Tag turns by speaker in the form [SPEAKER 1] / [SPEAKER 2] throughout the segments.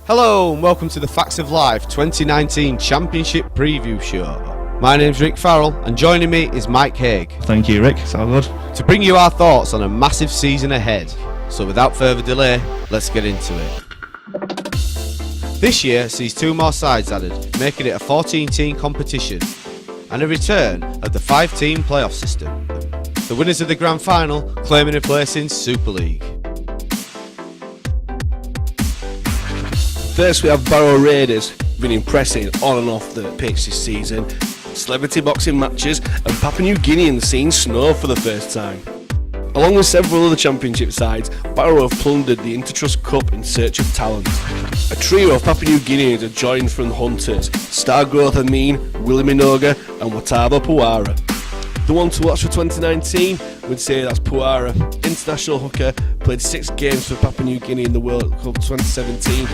[SPEAKER 1] Hello and welcome to the Fax of Life 2019 Championship Preview Show. My name's Rick Farrell and joining me is Mike Haigh.
[SPEAKER 2] Thank you, Rick. It's all good.
[SPEAKER 1] To bring you our thoughts on a massive season ahead. So without further delay, let's get into it. This year sees two more sides added, making it a 14-team competition and a return of the 5-team playoff system. The winners of the Grand Final claiming a place in Super League.
[SPEAKER 3] First we have BARROW Raiders, been impressing on and off the pitch this season. Celebrity boxing matches and Papua New Guineans seeing snow for the first time. Along with several other championship sides, BARROW have plundered the Intertrust Cup in search of talent. A trio of Papua New Guineans are joined from the Hunters, Stargrowth Amin, Willie Minoga and Watabo Puara. The one to watch for 2019, we'd say that's Puara. International hooker, played 6 games for Papua New Guinea in the World Cup 2017,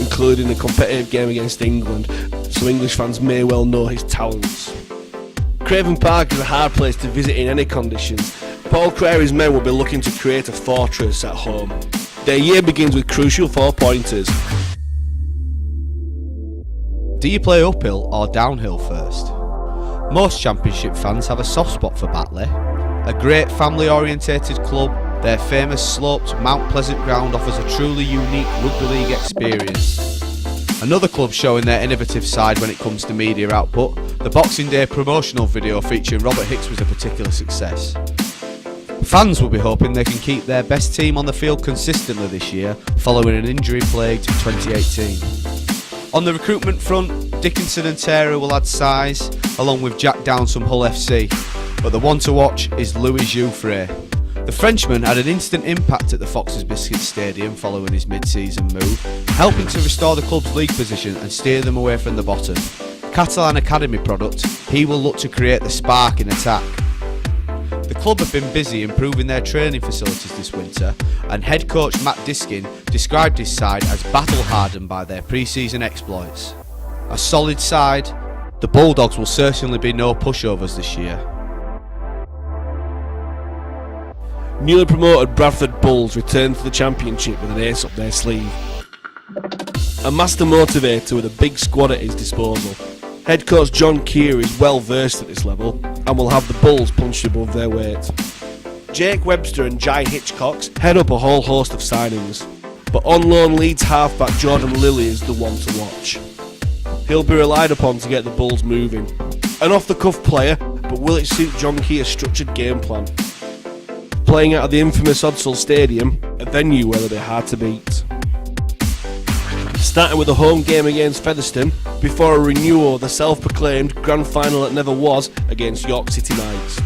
[SPEAKER 3] including a competitive game against England, so English fans may well know his talents. Craven Park is a hard place to visit in any conditions. Paul CRAREY's men will be looking to create a fortress at home. Their year begins with crucial 4-pointers.
[SPEAKER 1] Do you play uphill or downhill first? Most championship fans have a soft spot for Batley. A great family-orientated club, their famous sloped Mount Pleasant ground offers a truly unique rugby league experience. Another club showing their innovative side when it comes to media output, the Boxing Day promotional video featuring Robert Hicks was a particular success. Fans will be hoping they can keep their best team on the field consistently this year, following an injury-plagued 2018. On the recruitment front, Dickinson and Taylor will add size, along with Jack Downs from Hull FC, but the one to watch is JOUFFRET. The Frenchman had an instant impact at the Foxes Biscuit Stadium following his mid-season move, helping to restore the club's league position and steer them away from the bottom. Catalan Academy product, he will look to create the spark in attack. The club have been busy improving their training facilities this winter, and head coach Matt Diskin described his side as battle-hardened by their pre-season exploits. A solid side, the Bulldogs will certainly be no pushovers this year.
[SPEAKER 3] Newly promoted Bradford Bulls return to the Championship with an ace up their sleeve. A master motivator with a big squad at his disposal. Head coach John Keir is well versed at this level and will have the Bulls punched above their weight. Jake Webster and Jai Hitchcocks head up a whole host of signings, but on loan Leeds halfback Jordan Lilly is the one to watch. He'll be relied upon to get the Bulls moving. An off-the-cuff player, but will it suit John Keir's structured game plan? Playing out of the infamous Odsal Stadium, a venue where they'll be hard to beat. Starting with a home game against Featherstone, before a renewal of the self-proclaimed grand final that never was against York City Knights.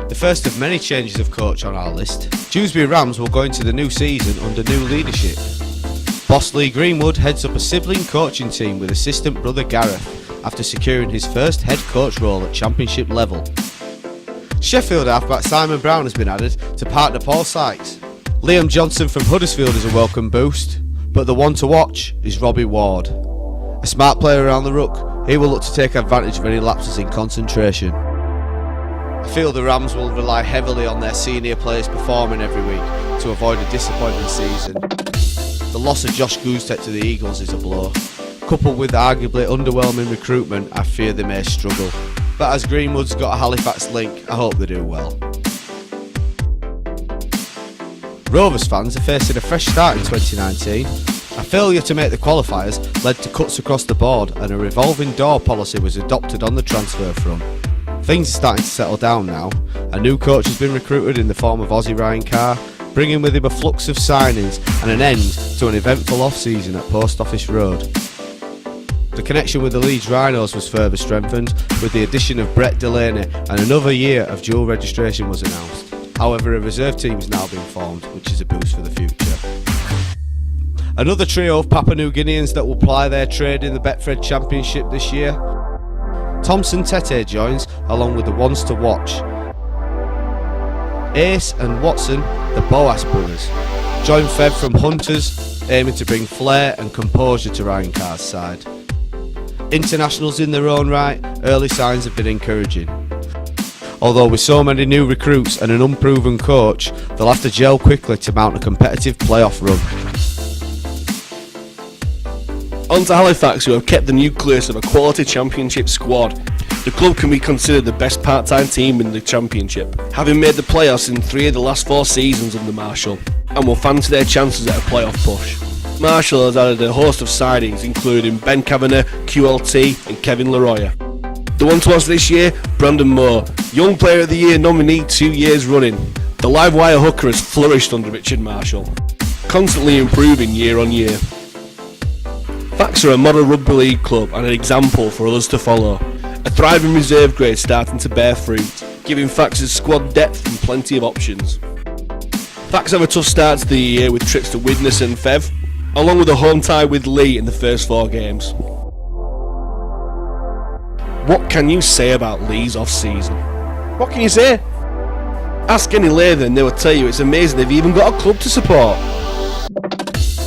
[SPEAKER 1] The first of many changes of coach on our list, Dewsbury Rams will go into the new season under new leadership. Boss Lee Greenwood heads up a sibling coaching team with assistant brother Gareth after securing his first head coach role at championship level. Sheffield halfback Simon Brown has been added to partner Paul Sykes. Liam Johnson from Huddersfield is a welcome boost, but the one to watch is Robbie Ward. A smart player around the ruck, he will look to take advantage of any lapses in concentration. I feel the Rams will rely heavily on their senior players performing every week to avoid a disappointing season. The loss of Josh Gustek to the Eagles is a blow. Coupled with arguably underwhelming recruitment, I fear they may struggle. But as Greenwood's got a Halifax link, I hope they do well. Rovers fans are facing a fresh start in 2019. A failure to make the qualifiers led to cuts across the board and a revolving door policy was adopted on the transfer front. Things are starting to settle down now. A new coach has been recruited in the form of Aussie Ryan Carr, bringing with him a flux of signings and an end to an eventful off-season at Post Office Road. The connection with the Leeds Rhinos was further strengthened with the addition of Brett Delaney, and another year of dual registration was announced. However, a reserve team has now been formed, which is a boost for the future. Another trio of Papua New Guineans that will ply their trade in the Betfred Championship this year. Thompson Tete joins, along with the ones to watch. Ace and Watson, the Boas brothers, join Fev from Hunters, aiming to bring flair and composure to Ryan Carr's side. Internationals in their own right, early signs have been encouraging. Although with so many new recruits and an unproven coach, they'll have to gel quickly to mount a competitive playoff run.
[SPEAKER 3] On to Halifax, who have kept the nucleus of a quality championship squad. The club can be considered the best part-time team in the championship, having made the playoffs in 3 of the last 4 seasons under Marshall, and will fancy their chances at a playoff push. Marshall has added a host of signings including Ben Kavanagh, QLT and Kevin Leroy. The one to watch this year, Brandon Moore, Young Player of the Year nominee 2 years running. The live wire hooker has flourished under Richard Marshall, constantly improving year on year. Fax are a model rugby league club and an example for others to follow. A thriving reserve grade starting to bear fruit, giving Fax's squad depth and plenty of options. Fax have a tough start to the year with trips to Widnes and Fev, along with a home tie with Lee in the first 4 games. What can you say about Lee's off-season? What can you say? Ask any Lather and they will tell you it's amazing they've even got a club to support.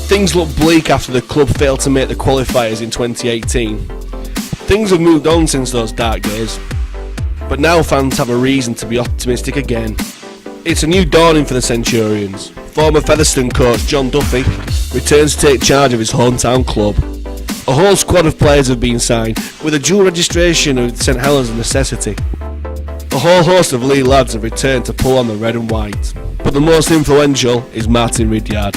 [SPEAKER 3] Things look bleak after the club failed to make the qualifiers in 2018. Things have moved on since those dark days, but now fans have a reason to be optimistic again. It's a new dawning for the Centurions. Former Featherstone coach John Duffy returns to take charge of his hometown club. A whole squad of players have been signed, with a dual registration of St Helens a necessity. A whole host of Lee lads have returned to pull on the red and white, but the most influential is Martin Ridyard.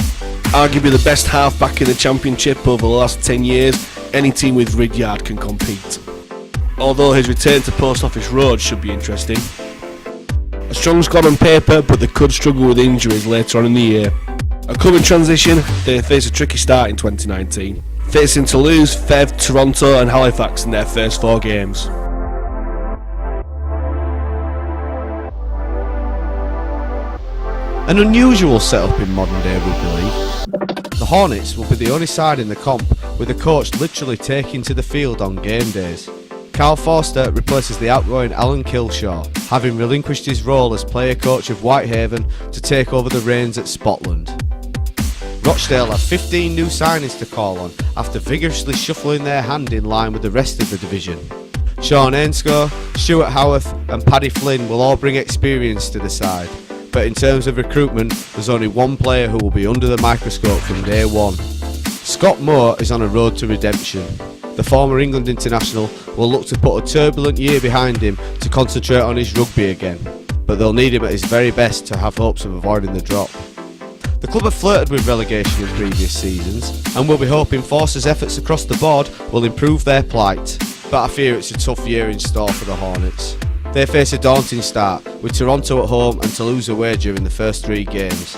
[SPEAKER 3] Arguably the best half-back in the championship over the last 10 years, any team with Ridyard can compete. Although his return to Post Office Road should be interesting. A strong squad on paper, but they could struggle with injuries later on in the year. A club in transition, they face a tricky start in 2019, facing Toulouse, Fev, Toronto and Halifax in their first 4 games.
[SPEAKER 1] An unusual setup in modern day rugby league. The Hornets will be the only side in the comp with the coach literally taking to the field on game days. Carl Forster replaces the outgoing Alan Kilshaw, having relinquished his role as player coach of Whitehaven to take over the reins at Spotland. Rochdale have 15 new signings to call on after vigorously shuffling their hand in line with the rest of the division. Sean Ainscough, Stuart Howarth and Paddy Flynn will all bring experience to the side, but in terms of recruitment there's only one player who will be under the microscope from day one. Scott Moore is on a road to redemption. The former England international will look to put a turbulent year behind him to concentrate on his rugby again, but they'll need him at his very best to have hopes of avoiding the drop. The club have flirted with relegation in previous seasons and will be hoping Forster's efforts across the board will improve their plight, but I fear it's a tough year in store for the Hornets. They face a daunting start, with Toronto at home and Toulouse away during the first 3 games.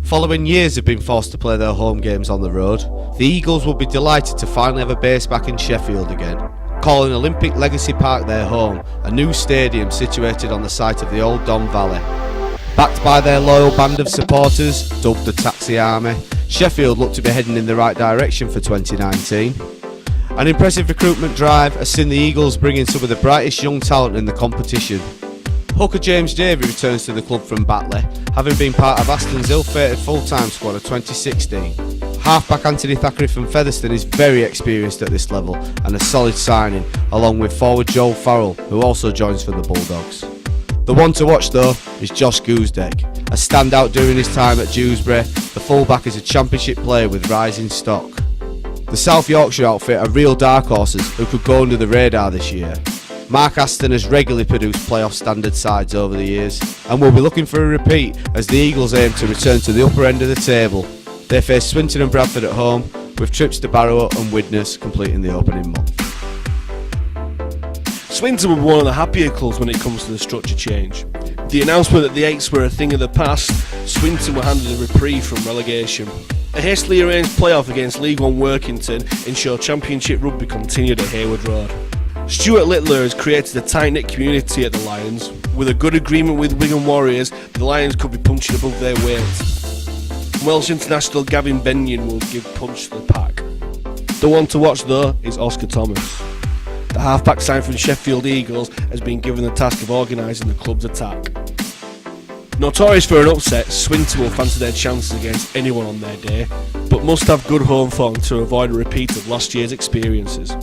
[SPEAKER 1] Following years of being forced to play their home games on the road, the Eagles will be delighted to finally have a base back in Sheffield again, calling Olympic Legacy Park their home, a new stadium situated on the site of the old Don Valley. Backed by their loyal band of supporters, dubbed the Taxi Army, Sheffield look to be heading in the right direction for 2019. An impressive recruitment drive has seen the Eagles bring in some of the brightest young talent in the competition. Hooker James Davey returns to the club from Batley, having been part of Aston's ill-fated full-time squad of 2016. Halfback Anthony Thackeray from Featherstone is very experienced at this level and a solid signing, along with forward Joel Farrell, who also joins for the Bulldogs. The one to watch though is Josh Goosedeck, a standout during his time at Dewsbury. The fullback is a championship player with rising stock. The South Yorkshire outfit are real dark horses who could go under the radar this year. Mark Aston has regularly produced playoff standard sides over the years and will be looking for a repeat as the Eagles aim to return to the upper end of the table. They face Swinton and Bradford at home, with trips to Barrow and Widnes completing the opening month.
[SPEAKER 3] Swinton were one of the happier clubs when it comes to the structure change. The announcement that the Eights were a thing of the past, Swinton were handed a reprieve from relegation. A hastily arranged playoff against League One Workington ensured Championship rugby continued at Hayward Road. Stuart Littler has created a tight-knit community at the Lions. With a good agreement with Wigan Warriors, the Lions could be punching above their weight. Welsh international Gavin Benyon will give punch to the pack. The one to watch though is Oscar Thomas. The halfback signed from Sheffield Eagles has been given the task of organising the club's attack. Notorious for an upset, Swinton will fancy their chances against anyone on their day, but must have good home form to avoid a repeat of last year's experiences.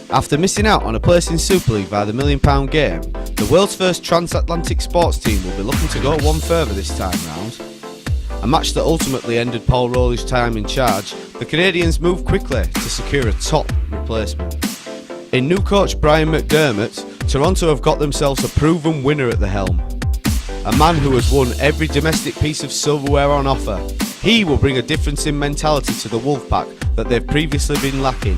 [SPEAKER 1] After missing out on a place in Super League via the £1 million game, the world's first transatlantic sports team will be looking to go one further this time round. a match that ultimately ended Paul Rowley's time in charge, the Canadians moved quickly to secure a top replacement. In new coach Brian McDermott, Toronto have got themselves a proven winner at the helm. A man who has won every domestic piece of silverware on offer. He will bring a difference in mentality to the Wolfpack that they've previously been lacking.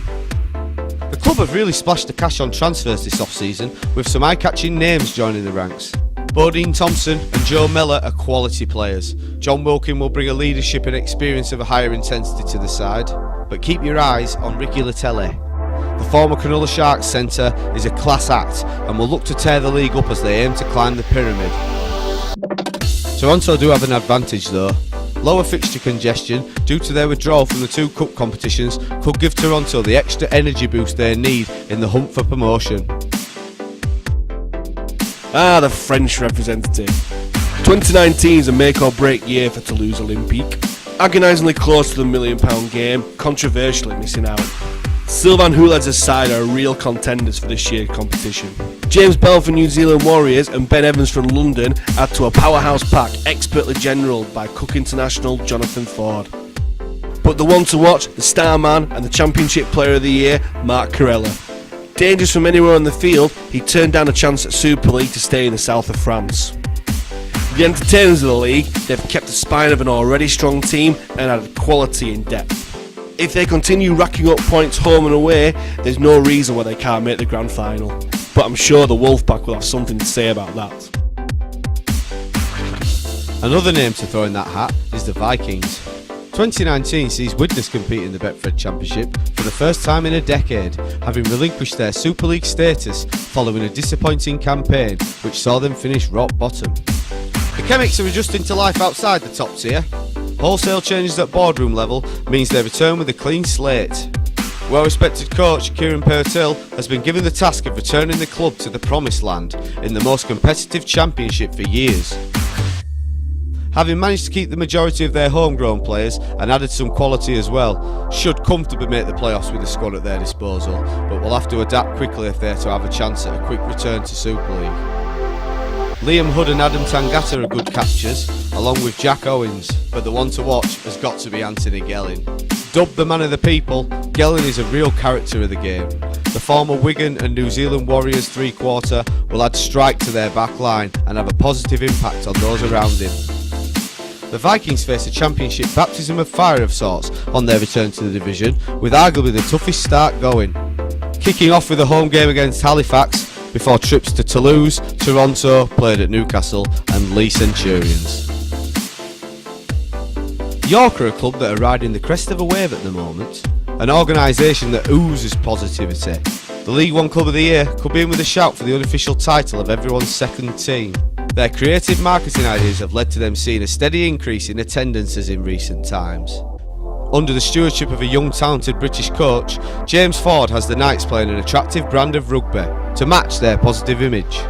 [SPEAKER 1] The club have really splashed the cash on transfers this off-season, with some eye-catching names joining the ranks. Bodine Thompson and Joe Miller are quality players. John Wilkin will bring a leadership and experience of a higher intensity to the side. But keep your eyes on Ricky Latelli. The former Cronulla Sharks centre is a class act and will look to tear the league up as they aim to climb the pyramid. Toronto do have an advantage though. Lower fixture congestion due to their withdrawal from the two cup competitions could give Toronto the extra energy boost they need in the hunt for promotion.
[SPEAKER 3] The French representative. 2019 is a make or break year for Toulouse Olympique. Agonisingly close to the £1 million game, controversially missing out. Sylvain Houlad's side are real contenders for this year's competition. James Bell from New Zealand Warriors and Ben Evans from London add to a powerhouse pack expertly generalled by Cook International Jonathan Ford. But the one to watch, the star man and the Championship Player of the Year, Marc Corella. Dangerous from anywhere on the field, he turned down a chance at Super League to stay in the south of France. The entertainers of the league, they've kept the spine of an already strong team and added quality in depth. If they continue racking up points home and away, there's no reason why they can't make the grand final. But I'm sure the Wolfpack will have something to say about that.
[SPEAKER 1] Another name to throw in that hat is the Vikings. 2019 sees Widnes compete in the Betfred Championship for the first time in a decade, having relinquished their Super League status following a disappointing campaign which saw them finish rock bottom. The Chemics are adjusting to life outside the top tier. Wholesale changes at boardroom level means they return with a clean slate. Well-respected coach Kieran Purtill has been given the task of returning the club to the promised land in the most competitive championship for years. Having managed to keep the majority of their homegrown players and added some quality as well, should comfortably make the playoffs with the squad at their disposal, but will have to adapt quickly if they're to have a chance at a quick return to Super League. Liam Hood and Adam Tangata are good captures, along with Jack Owens, but the one to watch has got to be Anthony Gelling. Dubbed the man of the people, Gelling is a real character of the game. The former Wigan and New Zealand Warriors three-quarter will add strike to their back line and have a positive impact on those around him. The Vikings face a championship baptism of fire of sorts on their return to the division, with arguably the toughest start going. Kicking off with a home game against Halifax, before trips to Toulouse, Toronto, played at Newcastle and Leigh Centurions. York are a club that are riding the crest of a wave at the moment, an organisation that oozes positivity. The League One Club of the Year could be in with a shout for the unofficial title of everyone's second team. Their creative marketing ideas have led to them seeing a steady increase in attendances in recent times. Under the stewardship of a young talented British coach, James Ford has the Knights playing an attractive brand of rugby to match their positive image.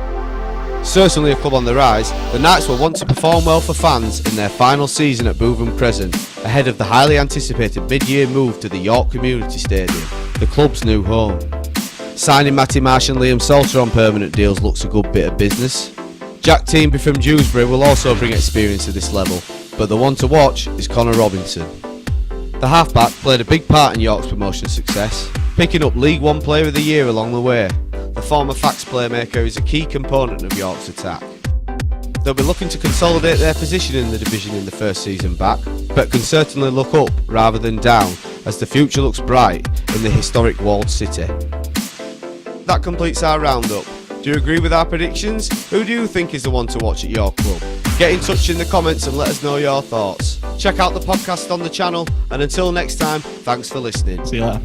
[SPEAKER 1] Certainly a club on the rise, the Knights will want to perform well for fans in their final season at Bootham Crescent, ahead of the highly anticipated mid-year move to the York Community Stadium, the club's new home. Signing Matty Marsh and Liam Salter on permanent deals looks a good bit of business. Jack Teamby from Dewsbury will also bring experience at this level, but the one to watch is Connor Robinson. The halfback played a big part in York's promotion success, picking up League One Player of the Year along the way. The former Fax playmaker is a key component of York's attack. They'll be looking to consolidate their position in the division in the first season back, but can certainly look up rather than down as the future looks bright in the historic walled city. That completes our roundup. Do you agree with our predictions? Who do you think is the one to watch at your club? Get in touch in the comments and let us know your thoughts. Check out the podcast on the channel, and until next time, thanks for listening.
[SPEAKER 3] See you later.